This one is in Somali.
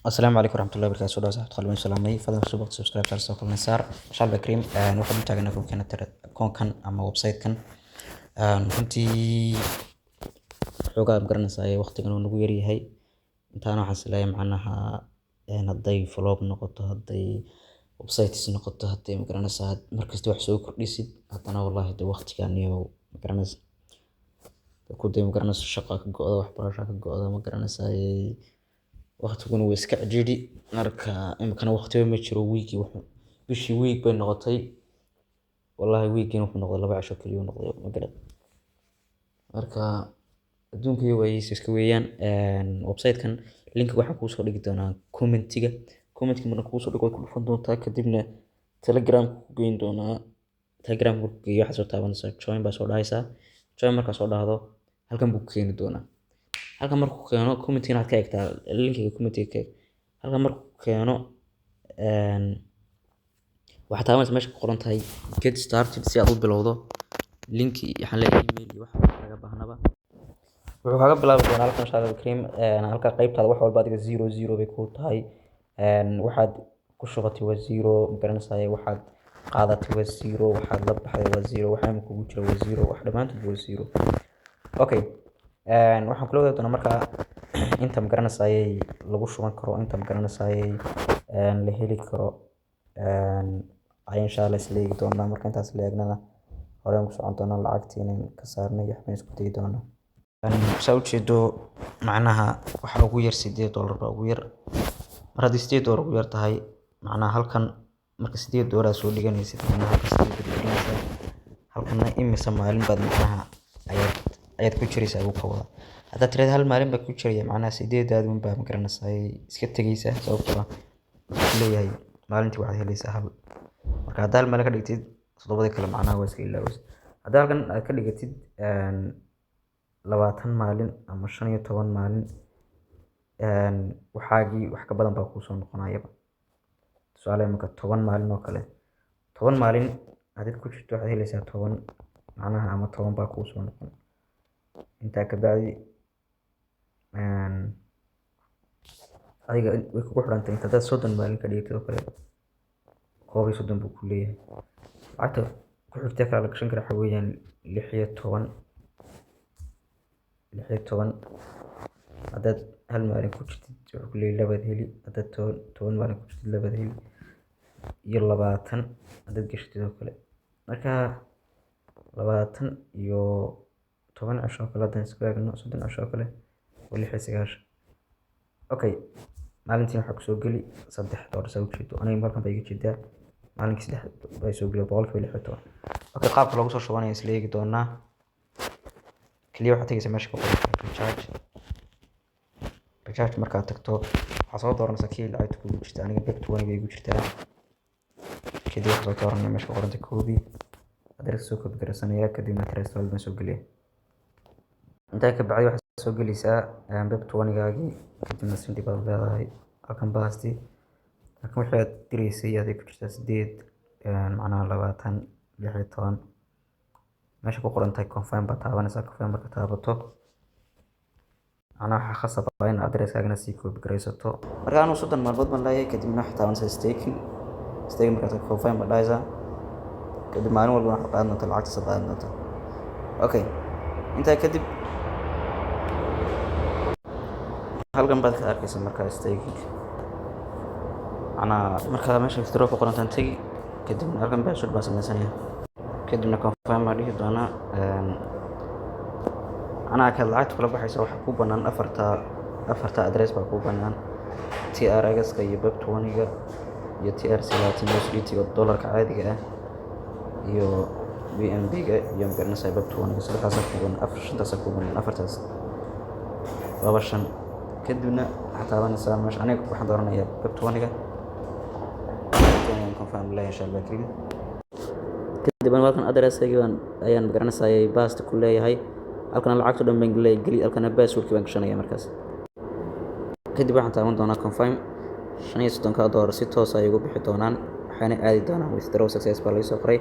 السلام عليكم ورحمة الله وبركاته. سوداء صاحب تقلبين سلامي فضل سوبر سبسكرايب على سوق النسار شعب الكريم. waxaan u taagana koonkan ama website-kan runtii xoogaa garanaysaa waqtigan uu nagu yaryahay intaan waxaan isleeyahay macnaha hadday vlog noqoto hadday websites noqoto hadday magaranaysaa markasta wax soo kordhisid haddana wallahi de waqtigan iyo magaranaysaa ku day magaranaysaa shaqo ka go'do waxbarasho ka go'do magaranaysaa waqtiguna way iska cidhiidhi marka imkana waqtiba ma jiro wiigi bishii wiig bay noqotay wallahi wiigina wuxuu noqday 2 cisho kaliya uu noqday magaran marka adduunka way iska weeyaan website-kan link waxaan ku soo dhigi doonaa commentiga marka ku soo dhigo ku dhufan doontaa kadibna telegram ku geyn doonaa telegram ku geeyo waxa soo taabanaysa join baa soo dhahaysa join marka soo dhahdo halkan buu keeni doonaa halkan markuu keeno commentiga aad ka eegtaa linkiga commentiga halkan markuu keeno waxa taabanaysa meesha ku qoran tahay get started si aad u bilowdo linki waxaan leeyahay email iyo wax laga baahnaba wuxuu kaga bilaabi doonaa halkan shaqada cream halka qaybtaada wax walba adiga 00 bay ku tahay waxaad ku shubatay waa 0 magaranaysaa waxaad qaadatay waa 0 waxaad la baxday waa 0 waxaan kugu jira waa 0 wax dhamaantood waa 0 okay waxaan kula wadaag doonaa marka inta magaranaysaa lagu shuban karo inta magaranaysaa la heli karo ay insha Allah isleegi doonaa marka intaas la eegnana hore ugu socon doonaa lacagtiina ka saarnay waxaan isku day doonaa soo jeedo macnaha waxa ugu yar $8 baa ugu yar mar haddii $8 ugu yar tahay macnaha halkan marka $8 soo dhiganaysid macnaha halkan imisa maalin baad macnaha ayaad ku jiraysaa ugu kawada hadda tirada hal maalin baa ku jiraya macnaha 8 un baa magaranaysaa iska tagaysa sababtoo ah leeyahay maalintii waxaad helaysaa hal marka hadda hal maalin ka dhigtid 7 kale macnaha waa iska ilaawis hadda halkan aad ka dhigatid 20 maalin ama 15 maalin waxaagii wax ka badan baa ku soo noqonayaba su'aalaha marka 10 maalin oo kale 10 maalin hadii ku jirto waxaad helaysaa 10 macnaha ama 10 baa ku soo noqon inta ka bacdi adiga way kugu xirantay inta dad 30 maalin ka dhigtay oo kale koob iyo 30 buu ku leeyahay lacagta ku xigtay kala gashan kara waxa weeyaan 16 haddaad hal maalin ku jirtid wuxuu ku leeyahay labaad heli haddaad 10 maalin ku jirtid labaad heli iyo 20 haddaad gashatid oo kale marka 20 iyo 10 cisho kale haddaan isku eegno 30 cisho kale waa 69 okay maalintii waxa ku soo gali $3 soo jeedo aniga markan bay iga jeedaa maalinkii 3 bay soo gali $116 okay qaabka lagu soo shubanayo isla eegi doonaa kaliya waxa tagaysa meesha ku qoran recharge marka tagto waxa soo dooranaysa kii lacagta ku jirta aniga bet20 bay igu jirtaa kadib waxa soo dooranaysa meesha ku qoran koobi adeer soo koobi garsanaya kadibna transfer baan soo galiyaa inta ka bacdi waxa soo galaysaa bet20gaagi kadibna sindi baad leedahay halkan baasti halkan waxaad direysay adeeg ku jirta 8 macnaha 20 16 meesha ku qoran tahay confirm baa taabanaysaa confirm marka taabato ana waxa khasab ah in address-kaagana sii koobi garaysato marka aanu 30 maalmood baan leeyahay kadibna waxa taabanaysaa staking marka confirm baa dhaysa kadib maalin walba waxa qaadan doonta lacagta qaadan doonta okay inta kadib halkan baad ka arkaysaa marka staking ana marka meesha withdraw ku qoran tahay kadibna halkan baa soo dhaasameysanaya kadibna confirm ma dhihi doona ana ka lacagta kala baxaysa waxa ku banaan afarta address baa ku banaan TRX-ka iyo bet20ga iyo TRC-ga $30 caadiga ah iyo BNB-ga iyo magaranaysaa bet20ga sadexdaas ku banaan afartaas ku banaan afartaas laba shan kadibna waxa taabanaysaa meesha aniga waxaan dooranayaa bet20ga confirm la insha Allah kadib halkan address-kayga ayaan magaranaysaa baasta ku leeyahay halkan lacagtu dhan baan gali halkan password-kii baan gashanaya markaas kadib waxaan taaban doonaa confirm $35 si toos ah ay ugu bixi doonaan waxaana aadi doonaa withdraw success baa laga soo qoray